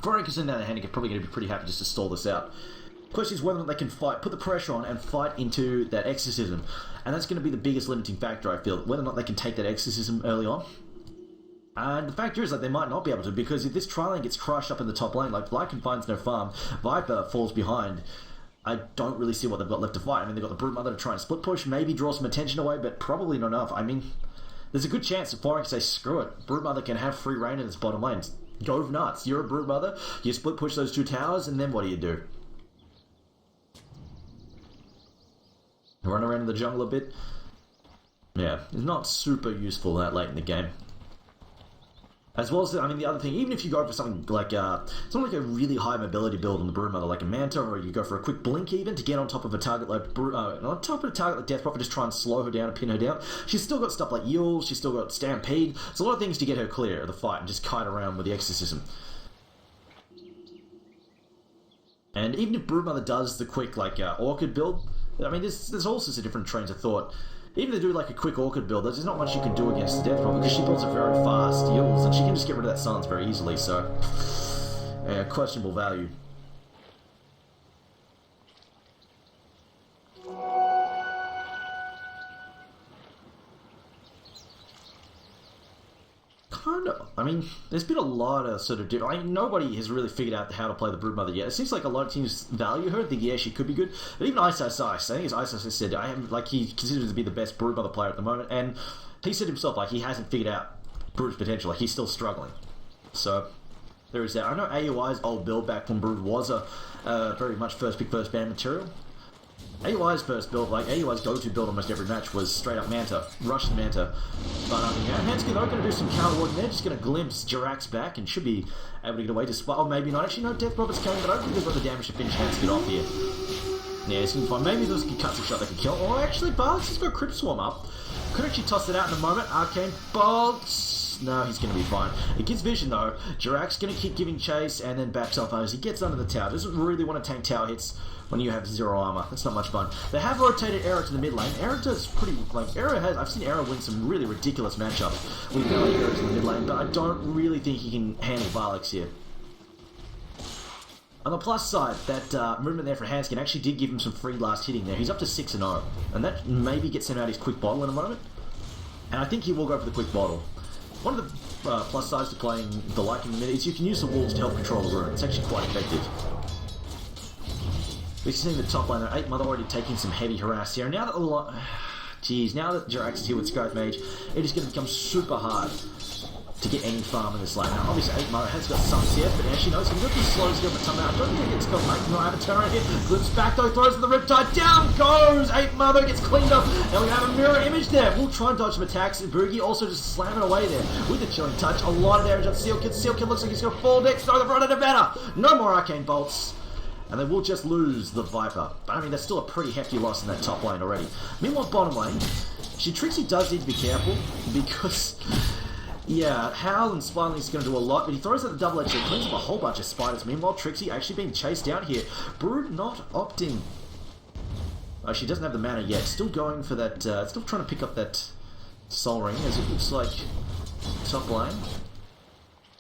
4anchors in the other hand are probably going to be pretty happy just to stall this out. Question is whether or not they can fight, put the pressure on and fight into that exorcism. And that's going to be the biggest limiting factor, I feel. Whether or not they can take that exorcism early on. And the factor is that they might not be able to, because if this tri-lane gets crushed up in the top lane, like Lycan finds no farm, Viper falls behind, I don't really see what they've got left to fight. I mean, they've got the Broodmother to try and split push, maybe draw some attention away, but probably not enough. I mean, there's a good chance that 4anchors say, screw it, Broodmother can have free reign in its bottom lane. Go nuts. You're a Broodmother, you split push those two towers, and then what do? Run around in the jungle a bit. Yeah, it's not super useful that late in the game. As well as, I mean, the other thing, even if you go for something like, something like a really high mobility build on the Broodmother, like a Manta, or you go for a quick blink even, to get on top of a target like, on top of a target like Death Prophet, just try and slow her down and pin her down. She's still got stuff like Yule, she's still got Stampede, there's a lot of things to get her clear of the fight and just kite around with the Exorcism. And even if Broodmother does the quick, like, Orchid build, I mean, there's all sorts of different trains of thought. Even if they do like a quick Orchid build, there's not much you can do against Death Prophet, because she builds a very fast Yules, and she can just get rid of that silence very easily, so... yeah, questionable value. Kind of. I mean, there's been a lot of sort of different... I mean, nobody has really figured out how to play the Broodmother yet. It seems like a lot of teams value her, think, yeah, she could be good. But even Ice, I think it's Ice said, I am, like, he considers to be the best Broodmother player at the moment, and he said himself, like, he hasn't figured out Brood's potential. Like, he's still struggling. So, there is that. I know AUI's old build back when Brood was a very much first pick, first ban material. AUI's first build, like AUI's go-to build almost every match was straight up Manta, Russian Manta. But Hansky though going to do some counter work there, just going to glimpse Jirax back and should be able to get away despite, oh maybe not, actually no, Death Prophet's coming, but I don't think they've got the damage to finish Hansky off here. Yeah, it's going to be fine, maybe there's a Katsu shot they can kill, or actually Barks has got Crypt Swarm up, could actually toss it out in a moment, Arcane Bolts, no, he's going to be fine. It gives vision though, Jirax going to keep giving chase and then backs off as he gets under the tower, doesn't really want to tank tower hits when you have zero armor. That's not much fun. They have rotated Era to the mid lane. Era does pretty, like, I've seen Era win some really ridiculous matchups with melee heroes in the mid lane, but I don't really think he can handle Varlix here. On the plus side, that movement there for Hanskin actually did give him some free last hitting there. He's up to 6-0, and that maybe gets him out his quick bottle in a moment. And I think he will go for the quick bottle. One of the plus sides to playing the Lycan in the mid is you can use the wolves to help control the room. It's actually quite effective. We've seen the top lane there, 8 Mother already taking some heavy harass here. And now that now that Jirax is here with Scarlet Mage, it is going to become super hard to get any farm in this lane. Now, obviously, 8 Mother has got some CS, but now she knows he's going to go slow as good, but somehow I don't think it's going to make not have a turn here. Glimpse back though, throws the Riptide, down goes! 8 Mother gets cleaned up. Now we have a mirror image there. We'll try and dodge some attacks. Boogie also just slamming away there with the Chilling Touch. A lot of damage on Sealkid. Sealkid looks like he's going to fall next. No, they've run out of mana. No more Arcane Bolts. And they will just lose the Viper. But I mean, that's still a pretty hefty loss in that top lane already. Meanwhile, bottom lane, Trixie does need to be careful because, yeah, Howl and Spinelink is going to do a lot, but he throws out the double edge, cleans up a whole bunch of spiders. Meanwhile, Trixie actually being chased down here. Brood not opting. Oh, she doesn't have the mana yet. Still going for that, still trying to pick up that Soul Ring, as it looks like top lane.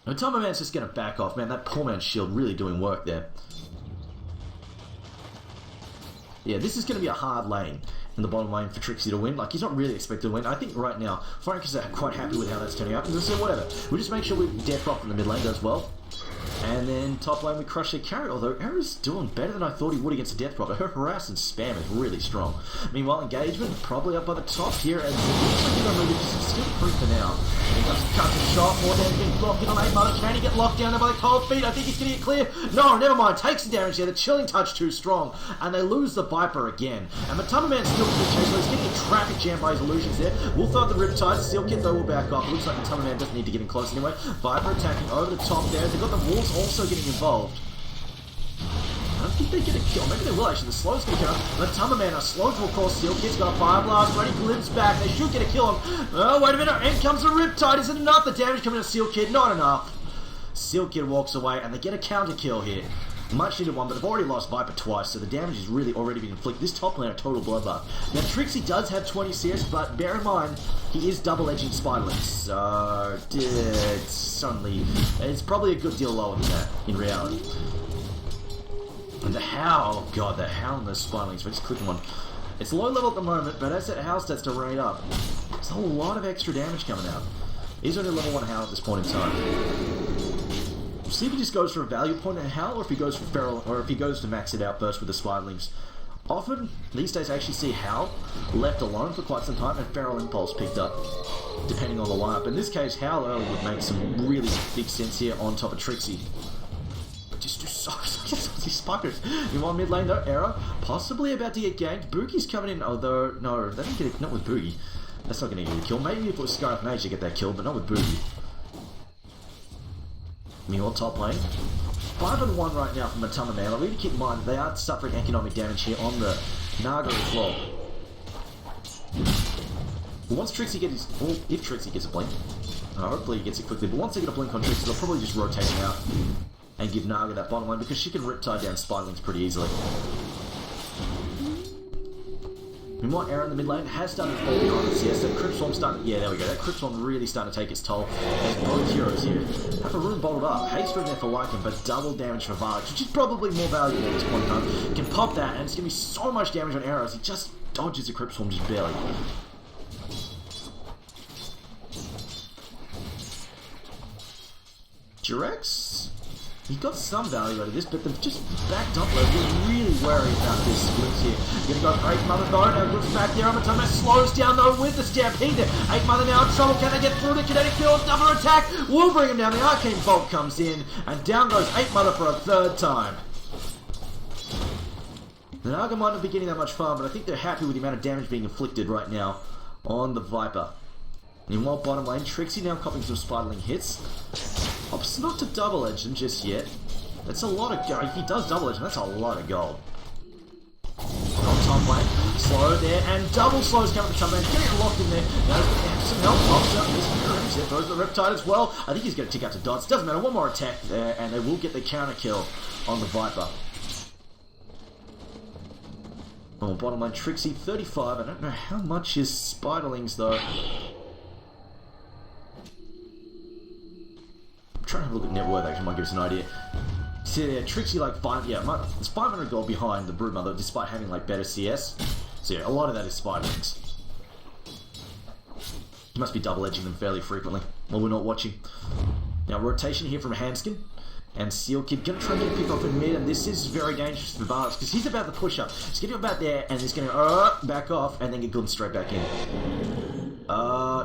And Man's just going to back off. Man, that poor man's shield really doing work there. Yeah, this is going to be a hard lane in the bottom lane for Trixie to win. Like, he's not really expected to win. I think right now, 4anchors are quite happy with how that's turning out. And so whatever. We'll just make sure we Death Rock in the mid lane does well. And then top lane we crush their carry, although Era's doing better than I thought he would against the Death Prophet. Her harass and spam is really strong. Meanwhile, engagement probably up by the top here, and it looks like he's going to move it. Still free for now. He does cut the shot, more damage being blocked in on 8 Mother. Can he get locked down there by the cold feet? I think he's going to get clear. No, never mind. Takes the damage there. The Chilling Touch too strong, and they lose the Viper again. And Man's still in the chase, so he's getting a traffic jam by his illusions there. We'll throw the Riptide. Steelkit though will back off. It looks like Man doesn't need to get in close anyway. Viper attacking over the top there. They've got the Wolves also getting involved. I don't think they get a kill. Maybe they will actually. The slow's going to come. Man are slow to call. Steelkit's got a Fire Blast ready. Glimpse back. They should get a kill on. Oh, wait a minute. In comes the Riptide. Is it enough? The damage coming to Steelkit. Not enough. Steelkit walks away and they get a counter kill here. Much needed one, but they've already lost Viper twice, so the damage has really already been inflicted. This top lane a total bloodbath. Now Trixie does have 20 CS, but bear in mind, he is double-edging Spiderlings, so it's probably a good deal lower than that, in reality. And the Howl, oh god, the Howl in those Spiderlings, we're just clicking one. It's low level at the moment, but as that Howl starts to rate up, there's a lot of extra damage coming out. He's only level 1 Howl at this point in time. We'll see if he just goes for a value point at Howl, or if he goes for Feral, or if he goes to max it out first with the Spiderlings. Often, these days I actually see Howl left alone for quite some time, and Feral Impulse picked up, depending on the lineup. In this case, Howl early would make some really big sense here on top of Trixie. But just do so these spikers. In one mid lane though, Error, possibly about to get ganked. Boogie's coming in, although, no, they didn't get it, not with Boogie. That's not going to get a kill. Maybe if it was StarSeries to get that kill, but not with Boogie. Meanwhile, top lane. 5-1 right now from Matama Man. I need to keep in mind they are suffering economic damage here on the Naga as well. But once Trixie gets his... Well, if Trixie gets a blink. Hopefully he gets it quickly. But once they get a blink on Trixie, they'll probably just rotate him out and give Naga that bottom lane because she can riptide down Spiderlings pretty easily. Meanwhile, Error in the mid lane has started to fall behind us. Yes, that Crypt Swarm starting... Yeah, there we go. That Crypt Swarm really starting to take its toll. As both heroes here have a rune bottled up. Haste in there for Lycan, but double damage for Varix, which is probably more valuable at this point in time. Can pop that, and it's going to be so much damage on Error as he just dodges the Crypt Swarm just barely. Durex? He got some value out of this, but they've just backed up. We're really worried about this splits here. Gonna go for 8 Mother though. Now looks back there. Amatoma slows down though with the Stampede. 8 Mother now in trouble. Can they get through the kinetic field? Double attack will bring him down. The Arcane Bolt comes in, and down goes 8 Mother for a third time. The Naga might not be getting that much far, but I think they're happy with the amount of damage being inflicted right now on the Viper. Meanwhile, bottom lane, Trixie now copying some Spiderling hits. Opts not to double edge them just yet. That's a lot of gold. If he does double edge them, that's a lot of gold. On top lane, slow there, and double slows coming to top lane. Getting it locked in there. Now he's going to have some help. Pops up this mirror. Throws the Riptide as well. I think he's going to tick up to dots. Doesn't matter. One more attack there, and they will get the counter kill on the Viper. Oh, bottom lane, Trixie, 35. I don't know how much is Spiderlings though. Trying to have a look at net worth actually might give us an idea. So yeah, Trixie like it's 500 gold behind the Broodmother despite having like better CS. So yeah, a lot of that is Spiderlings. He must be double edging them fairly frequently while we're not watching. Now rotation here from Hanskin and Seal Kid gonna try and get a pick off in mid, and this is very dangerous for Varix because he's about to push up. He's getting about there and he's gonna back off and then get good straight back in.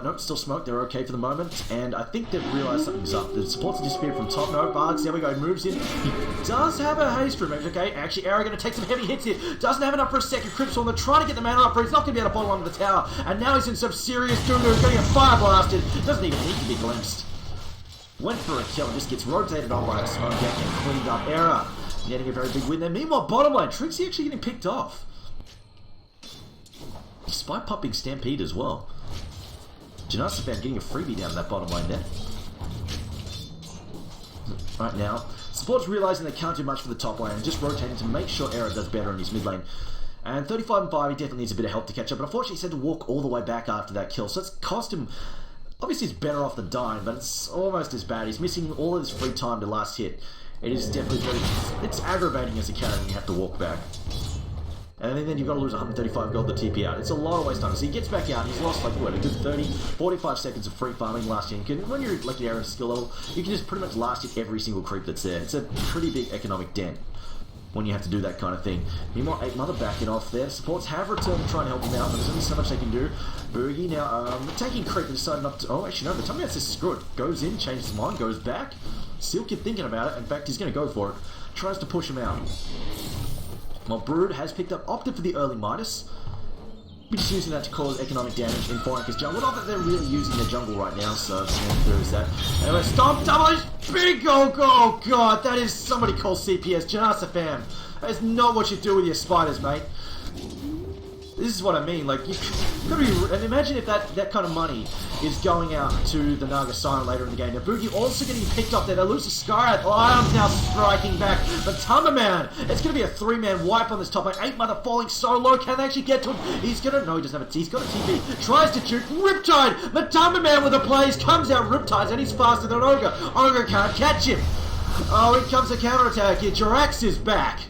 Nope, still smoke. They're okay for the moment, and I think they've realised something's up. The supports have disappeared from top. No, Varix, there we go, moves in. He does have a haste room, okay? Actually, Arrow going to take some heavy hits here. Doesn't have enough for a second Crypt Swarm. They're trying to get the mana up, but he's not going to be able to bottle under the tower. And now he's in some serious doo-doo. He's going to get fire blasted. Doesn't even need to be glimpsed. Went for a kill and just gets rotated on by his own deck and cleaned up. Error getting a very big win there. Meanwhile, bottom lane, Trixie actually getting picked off. Despite popping Stampede as well. Janasafan getting a freebie down that bottom lane there. Right now, support's realising they can't do much for the top lane and just rotating to make sure Error does better in his mid lane. And 35 and 5, he definitely needs a bit of help to catch up, but unfortunately he's had to walk all the way back after that kill, so it's cost him... Obviously he's better off than dying, but it's almost as bad. He's missing all of his free time to last hit. It is definitely very... It's aggravating as a carry when you have to walk back. And then you've got to lose 135 gold to TP out. It's a lot of waste time. So he gets back out and he's lost like, what, a good 30, 45 seconds of free farming last hit. When you're like an Arrow skill level, you can just pretty much last hit every single creep that's there. It's a pretty big economic dent when you have to do that kind of thing. Meanwhile, 8 Mother backing off there. Supports have returned to try and help him out, but there's only so much they can do. Boogie now taking creep and decided not to... Oh, actually no, the Tommy says screw it. Goes in, changes his mind, goes back. Seal Kid thinking about it. In fact, he's going to go for it. Tries to push him out. Well, Brood has picked up, opted for the early Midas. We're just using that to cause economic damage in 4anchors jungle. Not that they're really using their jungle right now, so yeah, there is that. Anyway, Stomp double big oh god, that is somebody call CPS. Janasa fam. That is not what you do with your spiders, mate. This is what I mean. Like, you gotta be, and imagine if that kind of money is going out to the Naga Siren later in the game. Now, Boogie also getting picked up there. They lose to Skyrath. Lajons now striking back. But MatchID, it's gonna be a 3-man wipe on this top lane. 8 Mother falling so low. Can they actually get to him? He's gonna, no, he doesn't have a T. He's got a TP. Tries to shoot. Riptide. MatchID with the plays. Comes out Riptides, and he's faster than Ogre. Ogre can't catch him. Oh, here comes a counterattack here. Jirax is back.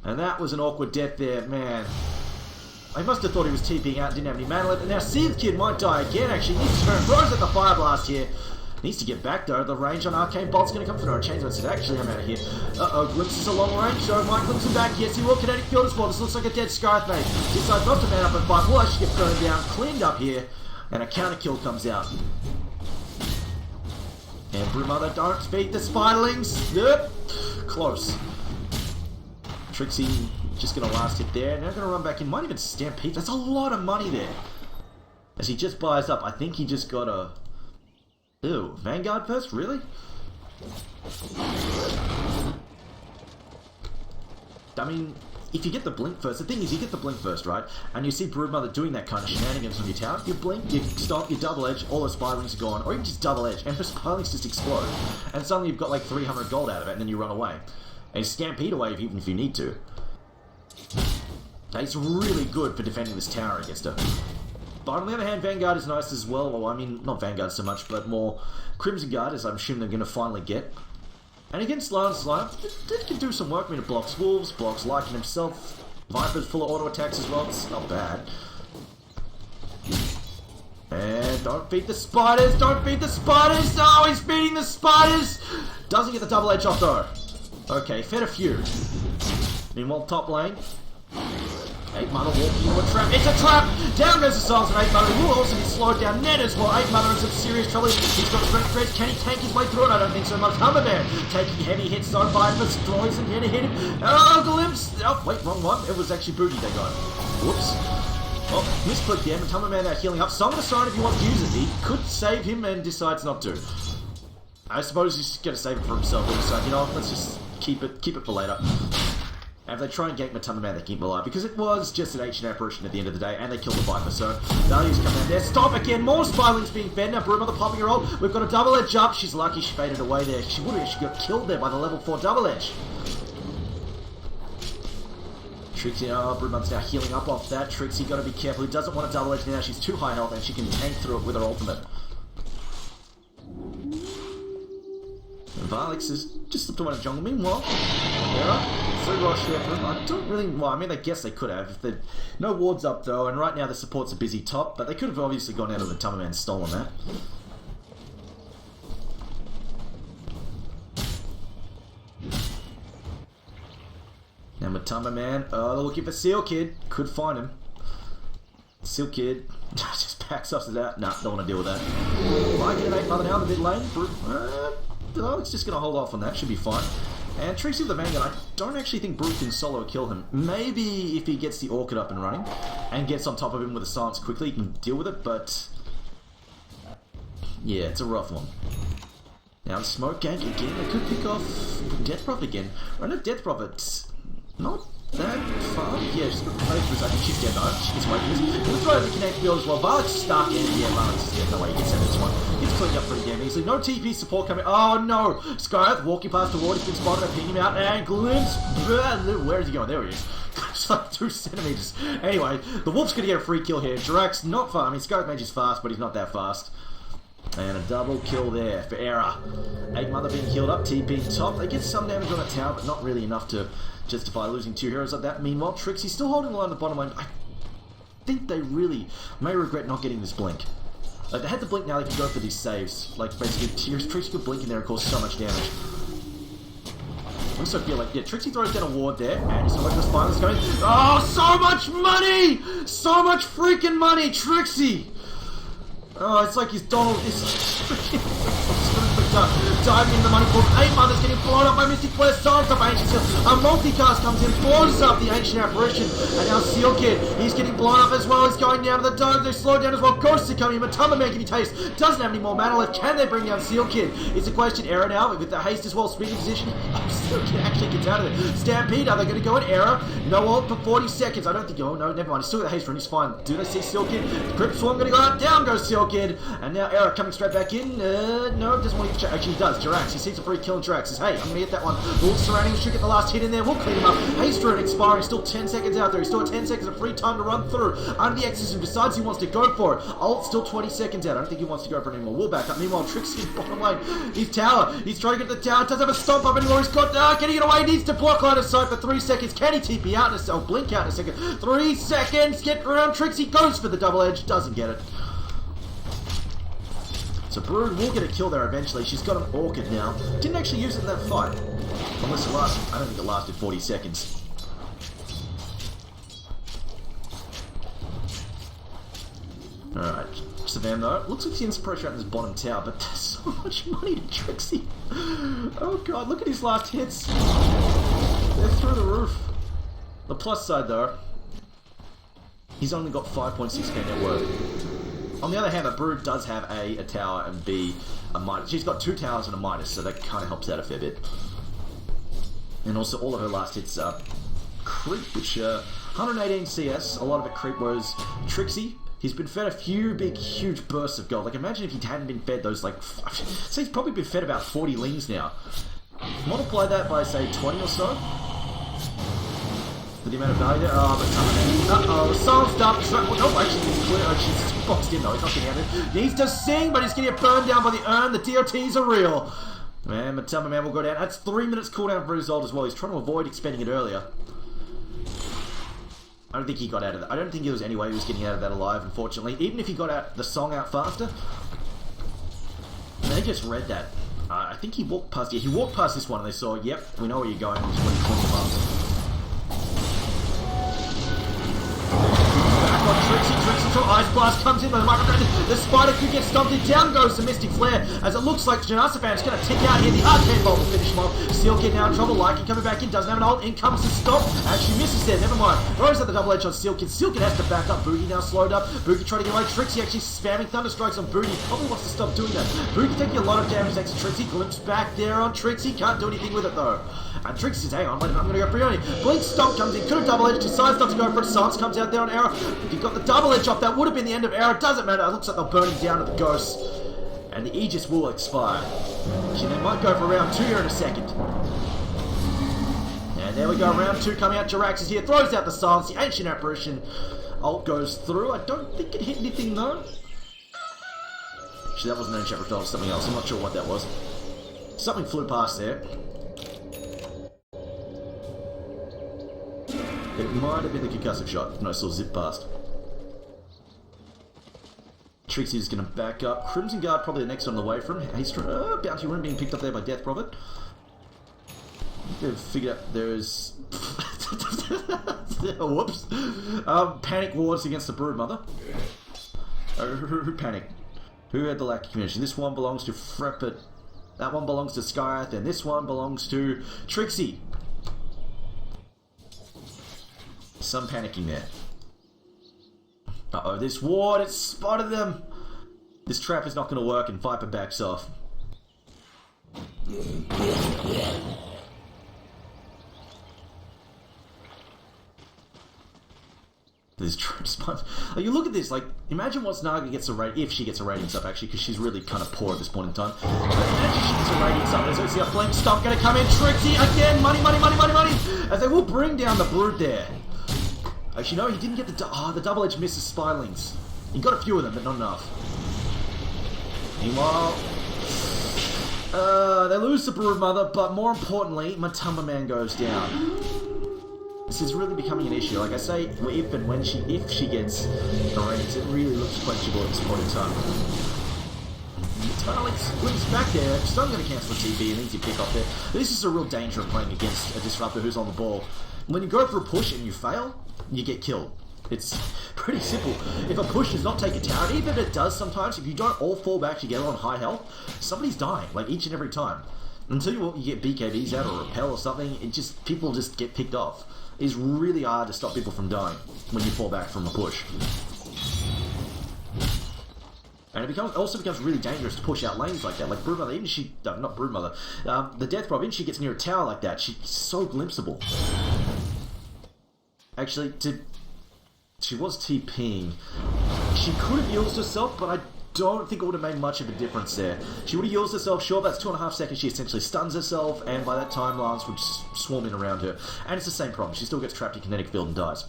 And that was an awkward death there, man. I must have thought he was TPing out and didn't have any mana left. And now Seeth Kid might die again, actually. Needs to turn. Throws at the Fire Blast here. Needs to get back, though. The range on Arcane Bolt's going to come through. No, Chainsaw said, actually, I'm out of here. Uh-oh, Glimpse is a long range, so Mike glimpses him back. Yes, he will. Kinetic Field as well. This looks like a dead Skyrath, mate. Decides not to man up and fight. Will actually get burned down. Cleaned up here. And a counter kill comes out. And Brewmother, don't beat the Spiderlings. Yep. Close. Trixie just going to last hit there. Now going to run back in. Might even Stampede. That's a lot of money there. As he just buys up. I think he just got a... Ew. Vanguard first? Really? I mean, if you get the blink first, the thing is you get the blink first, right? And you see Broodmother doing that kind of shenanigans on your tower. You blink, you stop, you double edge, all the Spirelings are gone. Or even just double edge, and the Spirelings just explode. And suddenly you've got like 300 gold out of it, and then you run away. And you Stampede away even if you need to. It's really good for defending this tower against her. But on the other hand, Vanguard is nice as well. Well, I mean, not Vanguard so much, but more Crimson Guard, as I'm assuming they're going to finally get. And against Lajons' lineup, it can do some work. I mean, it blocks Wolves, blocks Lycan himself. Viper's full of auto attacks as well. It's not bad. And don't beat the spiders! Don't beat the spiders! Oh, he's beating the spiders! Doesn't get the double edge off though. Okay, fed a few. Meanwhile, top lane. 8 Mother walking into a trap. It's a trap! Down goes the Silence of 8 Mother. He will also be slowed down. Ned as well. 8 Mother in some serious trouble. He's got strength threads. Can he tank his way through it? I don't think so much. Humberman taking heavy hits. So Viper destroys him. Here to hit him. Oh, Glimpse! Oh, wait, wrong one. It was actually Boogie they got. Whoops. Oh, misclick there. And Humberman now healing up. Summon a sign if he wants to use it. He could save him and decides not to. I suppose he's going to save it for himself. But he's like, you know, let's just keep it for later. And if they try and gank MatchID, they keep him alive. Because it was just an ancient apparition at the end of the day, and they killed the Viper. So, values coming out there. Stop again! More Spirelings being fed. Now, Brewmother popping her ult. We've got a double edge up. She's lucky she faded away there. She would have actually got killed there by the level 4 double edge. Trixie, oh, Brewmother's now healing up off that. Trixie, got to be careful. He doesn't want a double edge now. She's too high health, and she can tank through it with her ultimate. And Varlix is just slipped away in the jungle. Meanwhile, free rush there for him. I don't really... Well, I mean, I guess they could have. If they... No wards up, though, and right now the support's a busy top, but they could have obviously gone out of the MatchID and stolen that. Now MatchID, they're looking for Seal Kid. Could find him. Seal Kid just backs us out. Nah, don't want to deal with that. Lycan and 8 Mother now in the mid lane. It's just going to hold off on that. Should be fine. And Trixie the Vanguard, I don't actually think Brute can solo kill him. Maybe if he gets the Orchid up and running and gets on top of him with a silence quickly, he can deal with it, but... Yeah, it's a rough one. Now the Smoke Gank again, they could pick off Death Prophet again. I know Death Prophet's not that far. Yeah, she's got play for a second. She's dead though. She gets away from this. We'll throw the Connect Field as well. Varlix is stuck in. Yeah, Varlix is dead. No way he gets out of this one. Gets cleaned up pretty damn easily. No TP support coming. Oh no! Skyrath walking past the ward. He's been spotted. I ping him out. And Glimpse. Where is he going? There he is. It's like 2 centimeters. Anyway, the Wolf's going to get a free kill here. Jirax, not far. I mean, Skyrath Mage is fast, but he's not that fast. And a double kill there for Error. 8 Mother being healed up. TP top. They get some damage on the tower, but not really enough to justify losing 2 heroes like that. Meanwhile, Trixie's still holding the line on the bottom lane. I think they really may regret not getting this blink. Like, they had the blink, now they can go for these saves. Like, basically, Trixie could blink in there and cause so much damage. I also feel like, yeah, Trixie throws down a ward there, and so much the spineless going. Oh, so much money! So much freaking money, Trixie! Oh, it's like his Donald is freaking diving into the money pool. Eight Mother's getting blown up by Mystic Flare. Silence up Ancient Seal. A multicast comes in, blows up the Ancient Apparition. And now Seal Kid, he's getting blown up as well. He's going down to the dome. They slow down as well. Ghosts are coming in. Matamba Man getting taste. Doesn't have any more mana left. Can they bring down Seal Kid? It's a question. Error now with the haste as well. Speeding position. Seal Kid actually gets out of it. Stampede, are they going to go in error? No ult for 40 seconds. I don't think. Oh no, never mind. He's still got the haste run. He's fine. Do they see Seal Kid? Crypt Swarm going to go out. Down goes Seal Kid. And now Error coming straight back in. No, doesn't want to. Actually, he does. Jirax. He sees a free kill in Jirax. Says, hey, I'm going to get that one. Wolves surrounding him. Should get the last hit in there. We'll clean him up. Haste rune expiring. Still 10 seconds out there. He's still got 10 seconds of free time to run through. Under the Exorcism decides he wants to go for it. Ult still 20 seconds out. I don't think he wants to go for it anymore. We'll back up. Meanwhile, Trixie in bottom lane. His tower. He's trying to get the tower. Doesn't have a stomp up anymore. He's got. Can he get away? He needs to block line of sight for 3 seconds. Can he TP out in a second? Blink out in a second. 3 seconds. Get around. Trixie goes for the double edge. Doesn't get it. So Brood will get a kill there eventually. She's got an Orchid now. Didn't actually use it in that fight. Unless it lasted. I don't think it lasted 40 seconds. Alright. Savam though. Looks like he's pressure out in this bottom tower, but there's so much money to Trixie. Oh god, look at his last hits. They're through the roof. The plus side though, he's only got 5.6k net worth. On the other hand, the Brood does have A, a tower, and B, a Midas. She's got 2 towers and a Midas, so that kind of helps out a fair bit. And also, all of her last hits are creep, which 118 CS. A lot of it creep was Trixie. He's been fed a few big, huge bursts of gold. Like, imagine if he hadn't been fed those, like, so he's probably been fed about 40 lings now. Multiply that by, say, 20 or so. The amount of value there. Oh, but uh-oh, Silence Dark. Oh, actually, he's clear. Oh, she's boxed in, though. He's not getting out of it. He needs to sing, but he's going to get burned down by the urn. The DOTs are real. Man, Matamba Man will go down. That's 3 minutes cooldown for his ult as well. He's trying to avoid expending it earlier. I don't think he got out of that. I don't think there was any way he was getting out of that alive, unfortunately. Even if he got out the song out faster. They just read that. I think he walked past. Yeah, he walked past this one and they saw, yep, we know where you're going. Just when he called him up. Trixie, Ice Blast comes in, the Spider could get stomped in. Down goes the Mystic Flare, as it looks like Janasavan is going to tick out here. The Arcane Bolt will finish him off. Seal Kid now in trouble. Lycan coming back in, doesn't have an ult. In comes the stop, and she misses there. Never mind. Throws at the double edge on Seal Kid. Seal Kid has to back up. Boogie now slowed up. Boogie trying to get away. Trixie actually spamming Thunderstrikes on Boogie. Probably wants to stop doing that. Boogie taking a lot of damage next to Trixie. Glimpse back there on Trixie. Can't do anything with it though. And Trixie says, hang on, wait a minute, I'm going to go for you. Blink Stomp comes in. Could have double edged. Decides not to go for it. Silence comes out there on Arrow. If he got the double edge off, that would have been the end of Arrow. Doesn't matter. It looks like they're burning down to the Ghosts. And the Aegis will expire. Actually, they might go for round 2 here in a second. And there we go. Round 2 coming out. Jirax is here. Throws out the Silence. The Ancient Apparition. Ult goes through. I don't think it hit anything though. Actually, that wasn't an Ancient Apparition. It was something else. I'm not sure what that was. Something flew past there. It might have been the concussive shot. No, I saw zip past. Trixie is going to back up. Crimson Guard probably the next one on the way from Haste Bounty Rune being picked up there by Death Prophet. They've figured out there's... Whoops. Panic Wards against the Broodmother. Who panicked? Who had the lack of communication? This one belongs to Freppet. That one belongs to Skyath. And this one belongs to Trixie. Some panicking there. Uh-oh, this ward, it spotted them! This trap is not going to work and Viper backs off. This trap spawns. Like, you look at this, like, imagine once Naga gets a rating, if she gets a ratings up actually, because she's really kind of poor at this point in time. But imagine she gets a ratings up, as we see a Flame Stomp going to come in, Trixie again, money, as they will bring down the Brood there. Actually, no, he didn't get the double edge misses Spylings. He got a few of them, but not enough. Meanwhile, they lose the Broodmother, but more importantly, Matamba Man goes down. This is really becoming an issue. Like I say, if she gets the ratings, it really looks questionable at this point in time. Starlink wins back there. Still going to cancel the TP and easy pick off there. This is a real danger of playing against a Disruptor who's on the ball. When you go for a push and you fail, you get killed. It's pretty simple. If a push does not take a tower, even if it does sometimes, if you don't all fall back together on high health, somebody's dying, like each and every time. Until you get BKBs out or repel or something, people just get picked off. It's really hard to stop people from dying when you fall back from a push. And it also becomes really dangerous to push out lanes like that. Like Broodmother, even not Broodmother, the Death Prob, even she gets near a tower like that, she's so glimpsable. Actually, she was TPing. She could have used herself, but I don't think it would have made much of a difference there. She would have used herself, sure, that's 2.5 seconds, she essentially stuns herself, and by that time, Lance would swarm in around her. And it's the same problem, she still gets trapped in kinetic field and dies.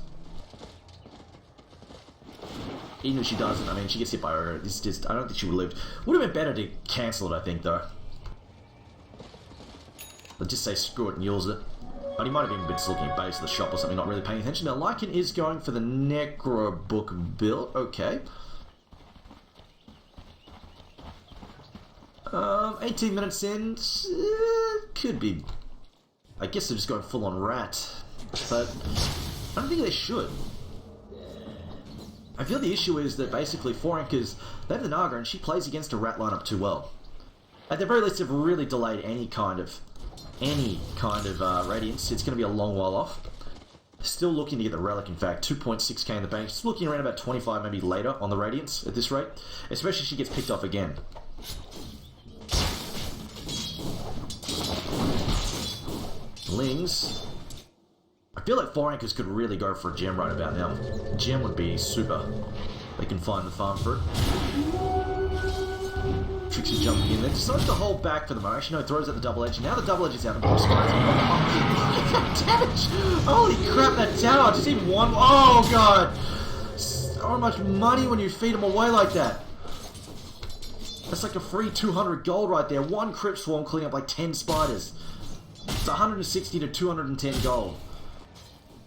Even if she doesn't, I mean, she gets hit by her. It's just, I don't think she would have lived. Would have been better to cancel it, I think, though. But just say screw it and use it. But he might have even been just looking at base of the shop or something, not really paying attention. Now, Lycan is going for the Necro Book build. Okay. 18 minutes in. Could be. I guess they're just going full on rat. But I don't think they should. I feel the issue is that basically 4anchors, they have the Naga and she plays against a rat lineup too well. At the very least, they've really delayed any kind of radiance. It's going to be a long while off. Still looking to get the relic, in fact. 2.6k in the bank. Just looking around about 25 maybe later on the radiance at this rate. Especially if she gets picked off again. Lings. I feel like 4anchors could really go for a gem right about now. Gem would be super. They can find the farm for it. Trixie jumping in there. Decides to hold back for the moment. Actually, no, throws at the double edge. Now the double edge is out of box. Damage! Holy crap, that tower! Just even one. Oh, God! So much money when you feed them away like that. That's like a free 200 gold right there. One crypt swarm cleaning up like 10 spiders. It's 160 to 210 gold.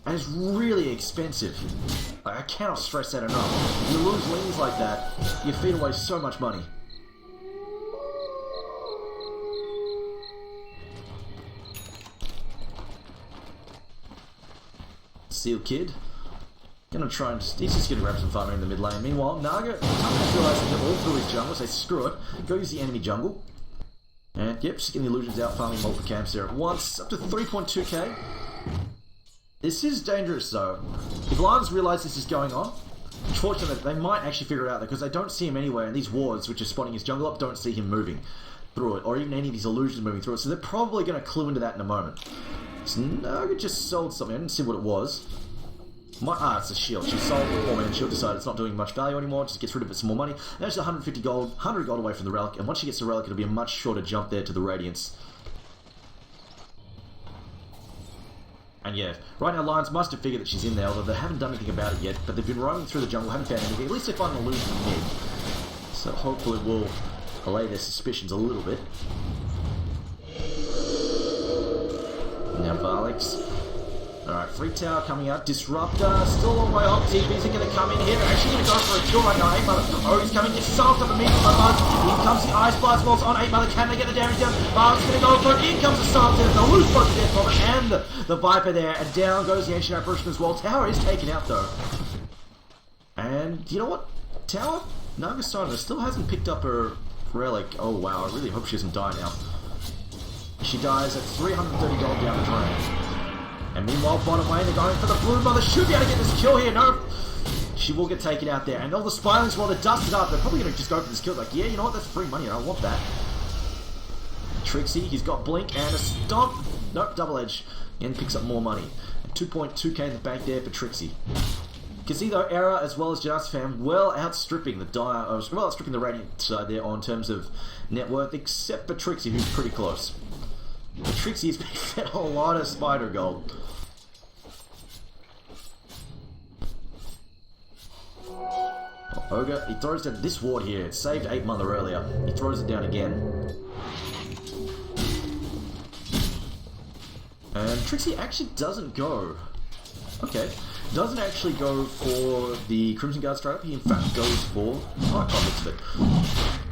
And it's really expensive. Like, I cannot stress that enough. You lose Lings like that, you feed away so much money. Seal Kid. Gonna try and he's just gonna grab some farming in the mid lane. Meanwhile, Naga realizing they're all through his jungle, so screw it. Go use the enemy jungle. And yep, just getting the illusions out, farming multiple camps there at once. Up to 3.2k. This is dangerous though. If Lions realise this is going on, unfortunately they might actually figure it out because they don't see him anywhere, and these wards which are spotting his jungle up don't see him moving through it, or even any of these illusions moving through it, so they're probably going to clue into that in a moment. So Naga just sold something, I didn't see what it was. It's a shield. She sold the 4-man shield, decided it's not doing much value anymore, just gets rid of it some more money. Now she's 150 gold, 100 gold away from the relic, and once she gets the relic it'll be a much shorter jump there to the Radiance. And yeah, right now Lions must have figured that she's in there, although they haven't done anything about it yet, but they've been roaming through the jungle, haven't found anything. At least they find an illusion in mid. So hopefully we'll allay their suspicions a little bit. Now Varlix. Alright, free tower coming out. Disruptor, still a long way off. TP's are going to come in here. They're actually going to go for a kill right now. 8 Mother. Oh, he's coming. Gets soft up immediately by Buzz. In comes the Ice Blast Walls on 8 Mother. Can they get the damage down? Buzz is going to go for it. In comes the Silence. There's no loose both the Death Bomber and the Viper there. And down goes the Ancient Apparition as well. Tower is taken out though. And you know what? Tower, Nagastarter still hasn't picked up her relic. Oh wow, I really hope she doesn't die now. She dies at 330 gold down the drain. And meanwhile, bottom lane, they're going for the Broodmother. Should be able to get this kill here. No. She will get taken out there. And all the Spilings, while they're dusted up, they're probably going to just go for this kill. Like, yeah, you know what? That's free money. I don't want that. Trixie, he's got Blink and a Stomp. Nope, double edge. And picks up more money. 2.2k in the bank there for Trixie. You can see, though, Era as well as Justfam well outstripping the Radiant side there on terms of net worth, except for Trixie, who's pretty close. But Trixie's been fed a lot of spider gold. Ogre, he throws down this ward here. It saved 8 Mother earlier. He throws it down again. And Trixie actually doesn't go. Okay. Doesn't actually go for the Crimson Guard straight up. He in fact goes for... Oh, I can't mix it.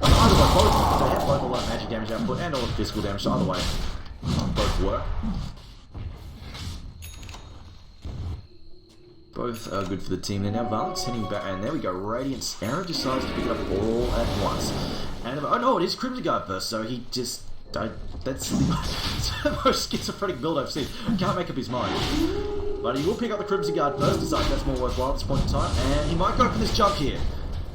Either way, both. They have both a lot of magic damage output and all the physical damage, so either way. Both work. Both are good for the team. They're now Valk's heading back, and there we go. Radiant's Arrow decides to pick it up all at once. And oh no, it is Crimson Guard first, so he just that's the most schizophrenic build I've seen. Can't make up his mind. But he will pick up the Crimson Guard first, decides that's more worthwhile at this point in time, and he might go for this jump here.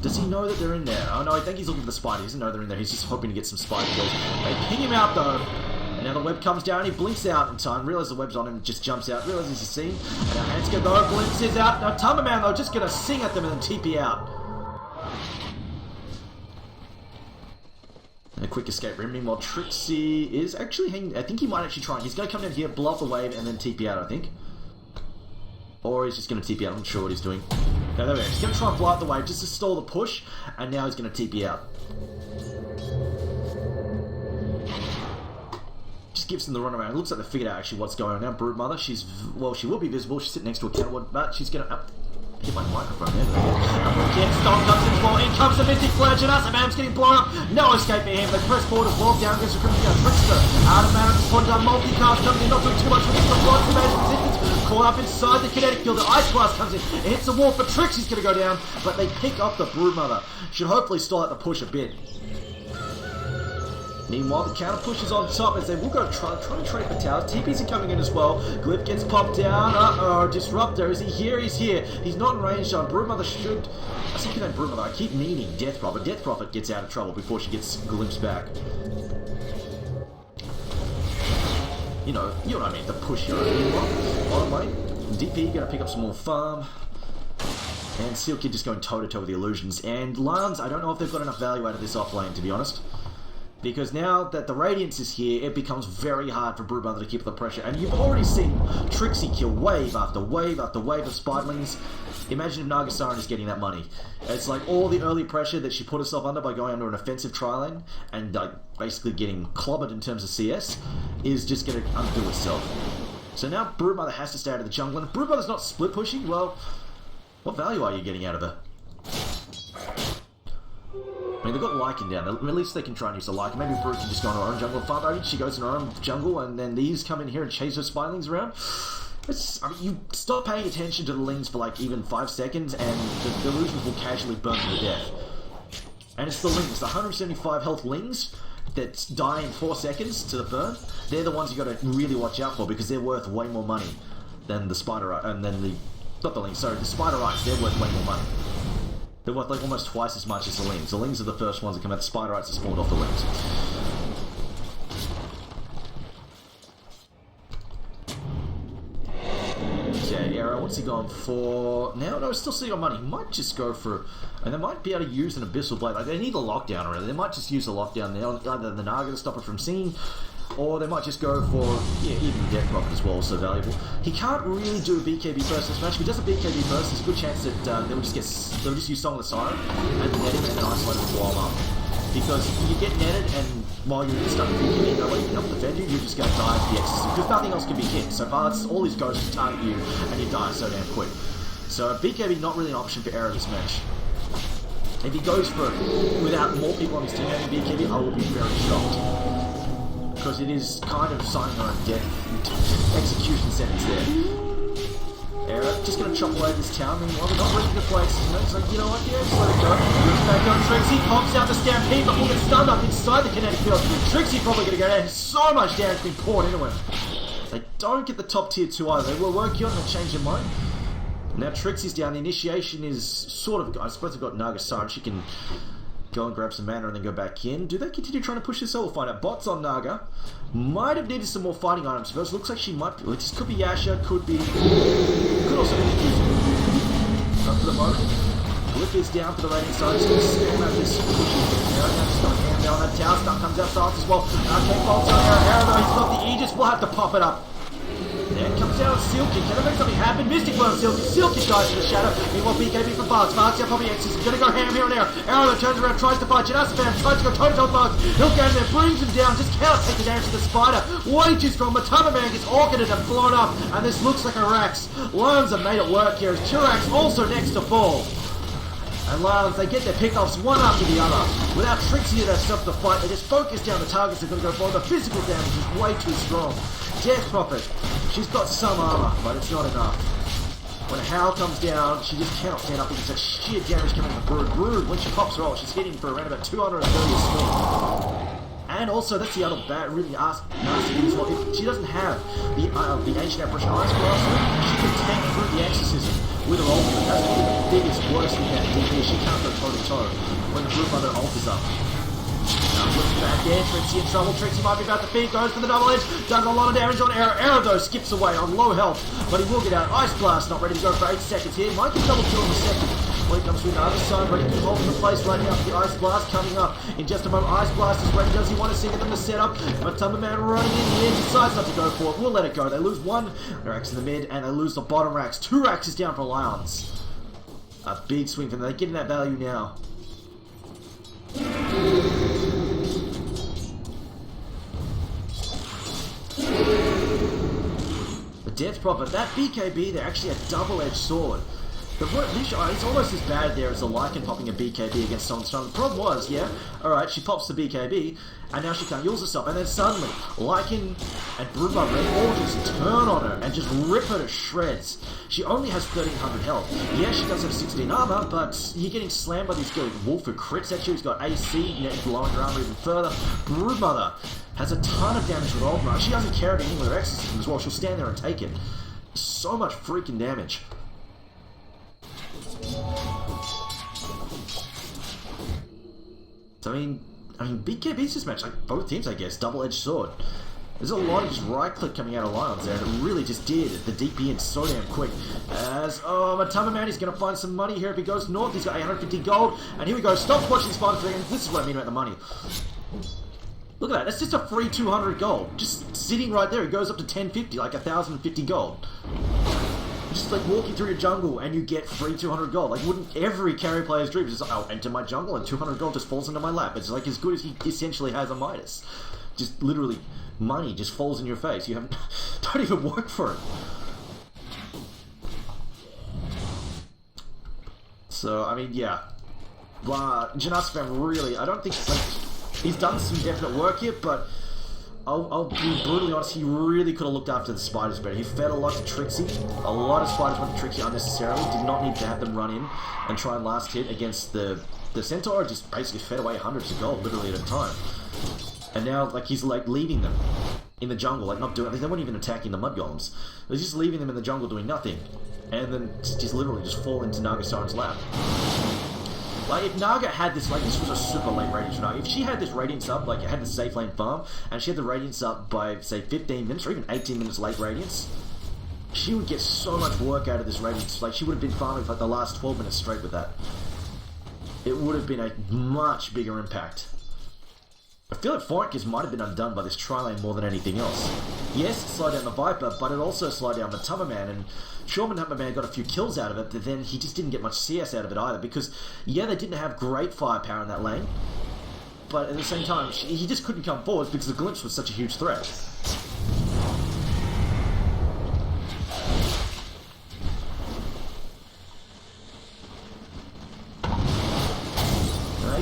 Does he know that they're in there? Oh no, I think he's looking for the spider. He doesn't know they're in there. He's just hoping to get some spider kills. They ping him out though. And now the web comes down, he blinks out in time, realizes the web's on him, just jumps out, realizes he's seen. And now Hanska though, blinks is out. Now TriumphOfMan though, just gonna sing at them and then TP out. And a quick escape rim. Meanwhile, Trixie is actually hanging. I think he might actually try. He's gonna come down here, blow up the wave, and then TP out, I think. Or he's just gonna TP out, I'm not sure what he's doing. No, there we go. He's gonna try and blow up the wave just to stall the push, and now he's gonna TP out. Just gives them the run around. It looks like they figured out actually what's going on now. Broodmother, she will be visible. She's sitting next to a counterward, but she's gonna hit my microphone there. Again, Storm comes in for. In comes the Mystic Flash, and Asamam's getting blown up. No escape for him. They press forward as well. Down goes the Crimson Guard. Trickster out of mana at this point. Multicast comes in, not doing too much with this. Lots of damage resistance. Caught up inside the kinetic field. The Ice Blast comes in. It hits the wall for Trixie's gonna go down, but they pick up the Broodmother. Should hopefully stall out the push a bit. Meanwhile, the counter push is on top as they will go try to trade for towers. TPs are coming in as well. Glyph gets popped down. Uh-oh, Disruptor. Is he here? He's here. He's not in range on. Broodmother should... I think her name Broodmother. I keep meaning Death Prophet. Death Prophet gets out of trouble before she gets glimpsed back. You know what I mean. The push here. Bottom lane. DP going to pick up some more farm. And Seal Kid just going toe-to-toe with the illusions. And Lajons, I don't know if they've got enough value out of this off lane, to be honest. Because now that the Radiance is here, it becomes very hard for Broodmother to keep the pressure. And you've already seen Trixie kill wave after wave after wave of Spiderlings. Imagine if Nagasaran is getting that money. It's like all the early pressure that she put herself under by going under an offensive tri-lane and basically getting clobbered in terms of CS is just going to undo itself. So now Broodmother has to stay out of the jungle. And if Broodmother's not split pushing, well, what value are you getting out of her? I mean, they've got Lycan down. At least they can try and use the Lycan. Maybe Brood can just go on her own jungle and farm. I mean, she goes in her own jungle, and then these come in here and chase her Spiderlings around. I mean, you stop paying attention to the Lings for like even 5 seconds, and the illusions will casually burn to death. And it's the Lings, the 175 health Lings that die in 4 seconds to the burn. They're the ones you got to really watch out for because they're worth way more money than the Spider and then the not the Lings. Sorry, the Spider Eyes. They're worth way more money. They're worth like almost twice as much as the Lings. The Lings are the first ones that come out. The Spiderites are spawned off the Lings. Okay, Arrow, what's he going for? Now, no, still sitting on money. He might just go for... And they might be able to use an Abyssal Blade. Like, they need a lockdown already. They might just use the lockdown there. Either the Naga to stop it from seeing... Or they might just go for, yeah, even Death Prophet as well, so valuable. He can't really do a BKB first in Smash. If he does a BKB first, there's a good chance that they'll just use Song of the Siren and net him and then isolate him and warm up. Because you get netted and while you're stuck in BKB, nobody can help defend you, you're just going to die at the Exorcism. Because nothing else can be hit. So far, all his ghosts target you and you die so damn quick. So BKB not really an option for Arrow this match. If he goes for it without more people on his team having BKB, I will be very shocked. Because it is kind of signing her own death execution sentence there. Arrow just going to chop away this town. Meanwhile, they're not ready to place. You know, it's like, you know what, yeah, just let it go. Looks back on Trixie, pops out the Stampede, but will get stunned up inside the kinetic field. Trixie probably going to go down. So much damage being poured into him. They don't get the top tier 2 either. They were working on it and change their mind. Now Trixie's down. The initiation is sort of... I suppose they've got Nagasaran. She can... go and grab some mana and then go back in. Do they continue trying to push this? We'll find out. Bots on Naga. Might have needed some more fighting items first. Looks like she might be. This could be Yasha, could be... Could also be Diffuser. Not for the moment. Glyph is down for the Radiant side. He's going to spam out this push. Arrow now just going to hand down that tower. Stuff comes out fast as well. Arcane bolts on Arrow. Arrow though, he's got the Aegis. We'll have to pop it up. There comes out Seal Kid. Can I make something happen? Mystic Worm Seal Kid. Seal Kid dies to the shadow. Meanwhile, BKB from Barks. Barks out probably X's. He's going to go ham here and there. Arrow turns around, tries to fight. Janasafam tries to go toe-to-toe with Barks. He'll get in there, brings him down. Just cannot take the damage to the Spider. Way too strong. TriumphOfMan gets orchided and blown up. And this looks like a Rax. Lions have made it work here. As Turax also next to fall. And Lions, they get their pickoffs one after the other. Without Trixie to stop the fight, they just focus down the targets they're going to go for. The physical damage is way too strong. Death Prophet, she's got some armor, but it's not enough. When Hal comes down, she just cannot stand up because that sheer damage coming from Brood. Brood, when she pops her ult, she's hitting for around about 230 swing. And also, that's the other bad, really nasty thing as well. If she doesn't have the Ancient Apparition Ice Blaster, she can tank through the Exorcism with her ultimate. That's probably the biggest, worst thing that DP. She can't go toe-to-toe when the Brood Mother ult is up. Looks back there, Trixie in trouble. Trixie might be about to feed, goes for the double edge, does a lot of damage on Arrow. Arrow though skips away on low health, but he will get out. Ice Blast not ready to go for 8 seconds here. Might get double kill in a second. When he comes through the other side, ready to hold the place right now. The Ice Blast coming up in just a moment. Ice Blast is ready. Does he want to get them to set up? But TriumphOfMan running in. He decides not to go for it. We'll let it go. They lose one racks in the mid, and they lose the bottom racks. 2 racks is down for Lajons. A big swing for them. They're getting that value now. The Death Prophet, that BKB, they're actually a double-edged sword. It's almost as bad there as a Lycan popping a BKB against someone's strong. The problem was, yeah, alright, she pops the BKB, and now she can't use herself, and then suddenly, Lycan and Brood Mother all just turn on her and just rip her to shreds. She only has 1300 health. Yeah, she does have 16 armor, but you're getting slammed by this girl Wolf who crits at you. He's got AC, blowing her armor even further. Brood Mother has a ton of damage with Ultimate. She doesn't care about anything with her Exorcism as well. She'll stand there and take it. So much freaking damage. So, I mean, BKB's this match, like both teams, I guess, double-edged sword. There's a lot of just right-click coming out of Lajons there, and it really just did the DP in so damn quick. As, TriumphOfMan is going to find some money here if he goes north. He's got 850 gold, and here we go. Stops watching these final seconds. This is what I mean about the money. Look at that, that's just a free 200 gold. Just sitting right there, it goes up to 1050, like 1050 gold. Just like walking through your jungle and you get free 200 gold. Like, wouldn't every carry player's dream just like, I'll enter my jungle and 200 gold just falls into my lap. It's like as good as he essentially has a Midas. Just literally, money just falls in your face. You haven't, don't even work for it. So, I mean, yeah. TriumphOfMan really, I don't think, like, he's done some definite work here, but I'll be brutally honest, he really could have looked after the spiders better. He fed a lot to Trixie. A lot of spiders went to Trixie unnecessarily. Did not need to have them run in and try and last hit against the Centaur. Just basically fed away hundreds of gold, literally at a time. And now, like, he's, like, leaving them in the jungle, like, not doing... They weren't even attacking the mud golems. They're just leaving them in the jungle doing nothing. And then just literally just fall into Nagasaren's lap. Like, if Naga had this, like, this was a super late Radiance for Naga. If she had this Radiance up, like, it had the safe lane farm, and she had the Radiance up by, say, 15 minutes, or even 18 minutes late Radiance, she would get so much work out of this Radiance. Like, she would have been farming for, like, the last 12 minutes straight with that. It would have been a much bigger impact. I feel like 4anchors might have been undone by this tri-lane more than anything else. Yes, it slowed down the Viper, but it also slowed down the TriumphOfMan, and sure, TriumphOfMan got a few kills out of it, but then he just didn't get much CS out of it either, because, yeah, they didn't have great firepower in that lane, but at the same time, he just couldn't come forward because the Glimpse was such a huge threat.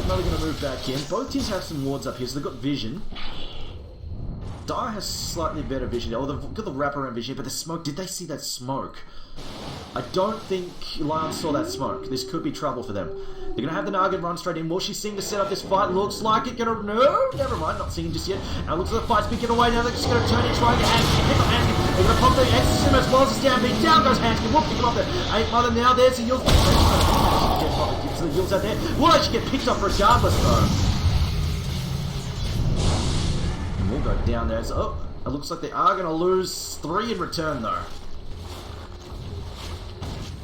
They're going to move back in. Both teams have some wards up here, so they've got vision. Dire has slightly better vision. Oh, they've got the wraparound vision, but the smoke, did they see that smoke? I don't think Lajons saw that smoke. This could be trouble for them. They're going to have the Naga run straight in. Will she sing to set up this fight? Looks like it. Gonna... No, never mind. Not singing just yet. Now looks like the fight's been given away. Now they're just going to turn and try and get Hanskin. Pick up Hanskin. They're going to pop the Exorcism as well as it's down. Beat down goes Hanskin. We'll pick him up there. 8 Mother now. There's the Yields. The Yields out there. Will actually get picked up regardless, though. And we'll go down there. So, oh, it looks like they are going to lose 3 in return, though.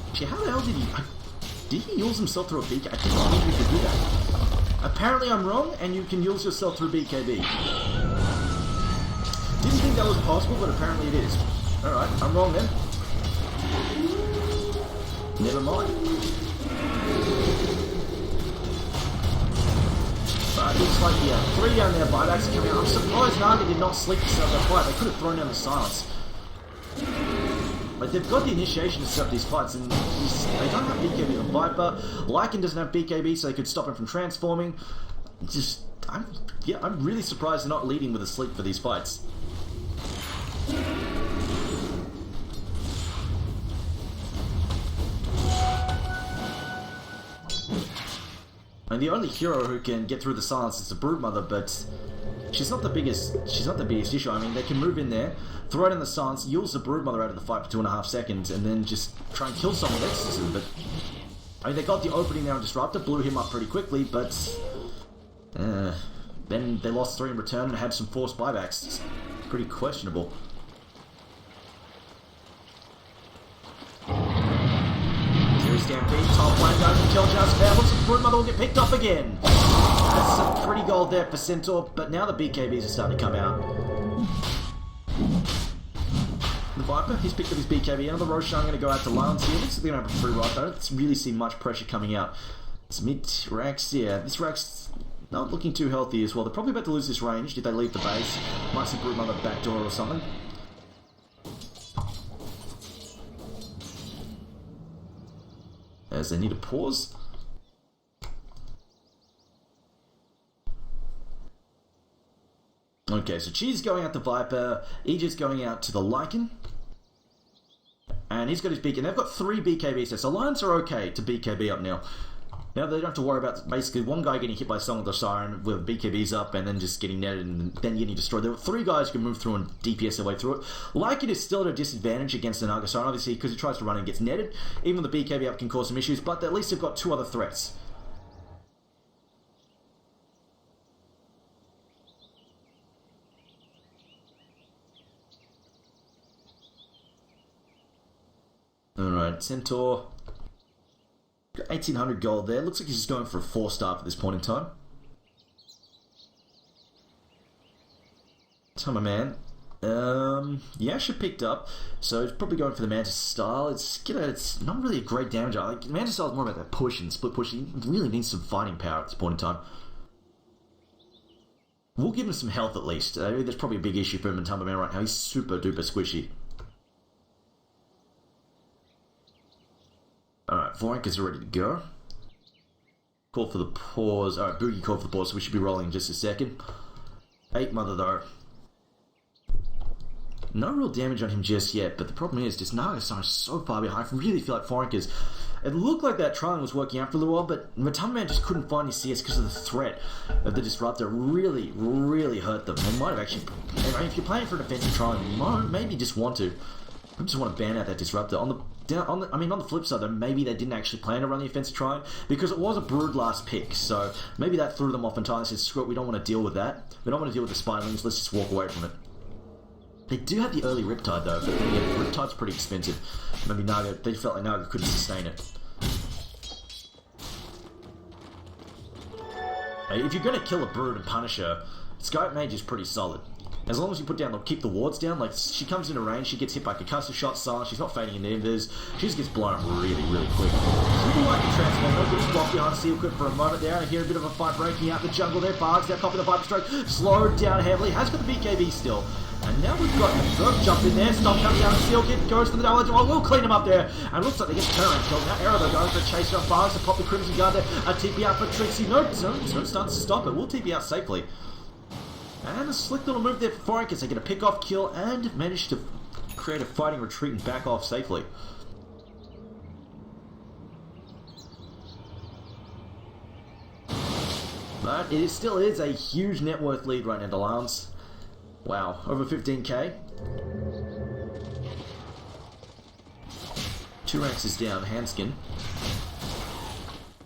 Actually, how the hell did he use himself through a BKB? I did not think he could do that. Apparently I'm wrong, and you can use yourself through BKB. Didn't think that was possible, but apparently it is. Alright, I'm wrong then. Never mind. But it looks like, yeah, 3 down there, buybacks coming out. I'm surprised Naga did not sleep to set up that fight. They could have thrown down the silence. Like, they've got the initiation to set up these fights, and they don't have BKB on Viper. Lycan doesn't have BKB, so they could stop him from transforming. Just, I'm really surprised they're not leading with a sleep for these fights. mean, the only hero who can get through the silence is the Broodmother, but she's not the biggest issue. I mean, they can move in there, throw it in the silence, yields the Broodmother out of the fight for 2.5 seconds, and then just try and kill someone with Exorcism. But I mean, they got the opening there on Disruptor, blew him up pretty quickly, but then they lost 3 in return and had some forced buybacks. It's pretty questionable. Stampede, top lane going to kill just there. Looks like Broodmother will get picked off again. That's some pretty gold there for Centaur, but now the BKBs are starting to come out. The Viper, he's picked up his BKB. Another Roshan going to go out to Lajons here. Looks like they're going to have a free right. I don't really see much pressure coming out. It's mid-Rax, yeah. This Rax not looking too healthy as well. They're probably about to lose this range if they leave the base. Might see Broodmother backdoor or something. As they need a pause. Okay, so Cheese going out to Viper, Aegis going out to the Lycan. And he's got his beacon. They've got 3 BKBs there, so Lions are okay to BKB up now. Now they don't have to worry about basically one guy getting hit by Song of the Siren with BKBs up and then just getting netted and then getting destroyed. There were 3 guys who can move through and DPS their way through it. Lycan is still at a disadvantage against the Naga Siren, obviously, because he tries to run and gets netted. Even the BKB up can cause some issues, but at least they've got 2 other threats. Alright, Centaur. 1800 gold there. Looks like he's just going for a 4-star at this point in time. TriumphOfMan. Yasha picked up, so he's probably going for the Mantis style. It's not really a great damage. Like, Mantis style is more about that push and split push. He really needs some fighting power at this point in time. We'll give him some health at least. There's probably a big issue for him in TriumphOfMan right now. He's super duper squishy. Alright, 4anchors are ready to go. Call for the pause. Alright, Boogie called for the pause, so we should be rolling in just a second. 8 Mother though. No real damage on him just yet, but the problem is, this Naga is so far behind. I really feel like 4anchors. It looked like that trial was working out for a little while, but TriumphOfMan just couldn't find his CS because of the threat of the Disruptor. Really, really hurt them. They might have actually. I mean, if you're playing for an offensive trial, you might maybe just want to. I just want to ban out that Disruptor. On the flip side though, maybe they didn't actually plan to run the offensive try because it was a Brood last pick, so maybe that threw them off entirely and said, screw it, we don't want to deal with that. We don't want to deal with the Spinelings, let's just walk away from it. They do have the early Riptide though, but yeah, Riptide's pretty expensive. Maybe Naga, they felt like Naga couldn't sustain it. Hey, if you're going to kill a Brood and punish her, Skype Mage is pretty solid. As long as you keep the wards down, like, she comes into range, she gets hit by concussive shot, silence, she's not fading into invers, she just gets blown up really, really quick. So people like to transform, no good block behind Seal Clip for a moment there, and I hear a bit of a fight breaking out the jungle there, Bards now copying the Viper Stroke, slowed down heavily, has got the BKB still. And now we've got a Verb jump in there, Stop coming down, Seal Kit goes for the double edge, oh, we'll clean him up there, and looks like they get turnaround killed. Now Arrow though going for a chase on Bards to pop the Crimson Guard there, a TP out for Trixie, no starts to stop it, we'll TP out safely. And a slick little move there for 4anchors. They get a pick-off kill and manage to create a fighting retreat and back off safely. But it still is a huge net worth lead right now to Lajons. Wow, over 15k. 2 ranks is down, Handskin.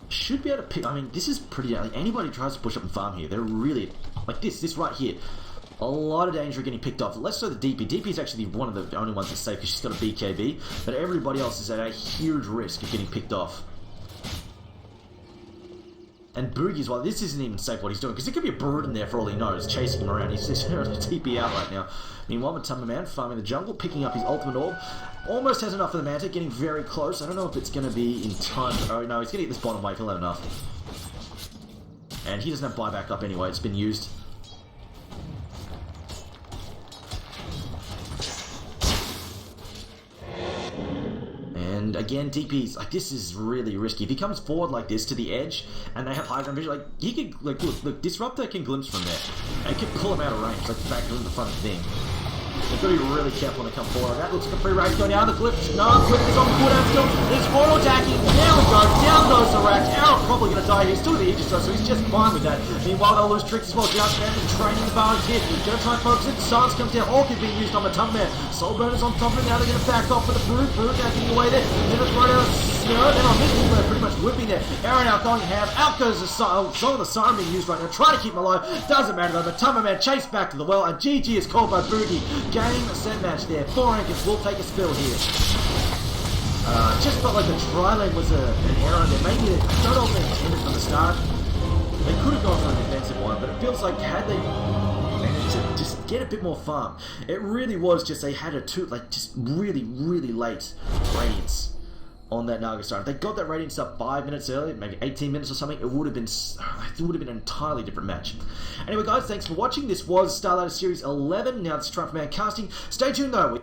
Should be able to pick. I mean, this is pretty. Like, anybody tries to push up and farm here, they're really like this right here. A lot of danger getting picked off. Less so the DP. DP is actually one of the only ones that's safe because she's got a BKB, but everybody else is at a huge risk of getting picked off. And Boogie's, well, this isn't even safe what he's doing because there could be a Brood in there for all he knows, chasing him around. He's just TP out right now. Meanwhile, TriumphOfMan farming the jungle, picking up his ultimate orb. Almost has enough of the Manta, getting very close. I don't know if it's going to be in time. Oh no, he's going to get this bottom wave, he'll have enough. And he doesn't have buyback up anyway, it's been used. And again, DP's, like, this is really risky. If he comes forward like this to the edge, and they have high ground vision, like, he could, like, look, Disruptor can glimpse from there. And it could pull him out of range, like, back in the front of the thing. They've got to be really careful when they come forward. That looks like a free race going down the cliff. No, cliff is on the cooldown still. It's auto-attacking. There we go. Down goes the Rax. Arrow probably going to die here. Still the Aegis throw, so he's just fine with that. Meanwhile, they'll lose tricks as well. Just man training the balance here. Going to try and focus it. Silence comes down. Orc is being used on the Tumman. Soul Burner's on top of it. Now they're going to back off with the Brood. Brood now getting away there. Then it's right out of Snow. Then on this one, they're pretty much whipping there. Aaron out going ham. Out goes the Song of the Siren being used right now. Trying to keep him alive. Doesn't matter though. The Tumman chased back to the well. And GG is called by Boogie. Game set match there. 4anchors will take a spill here. Just felt like the tri lane was an error there. Maybe I don't know if they intended from the start. They could have gone for a defensive one, but it feels like had they managed to just get a bit more farm, it really was just they had just really late radiance on that Naga start. If they got that radiance up 5 minutes earlier, maybe 18 minutes or something, it would have been an entirely different match. Anyway, guys, thanks for watching. This was Starladder Series 11. Now it's TriumphOfMan casting. Stay tuned though.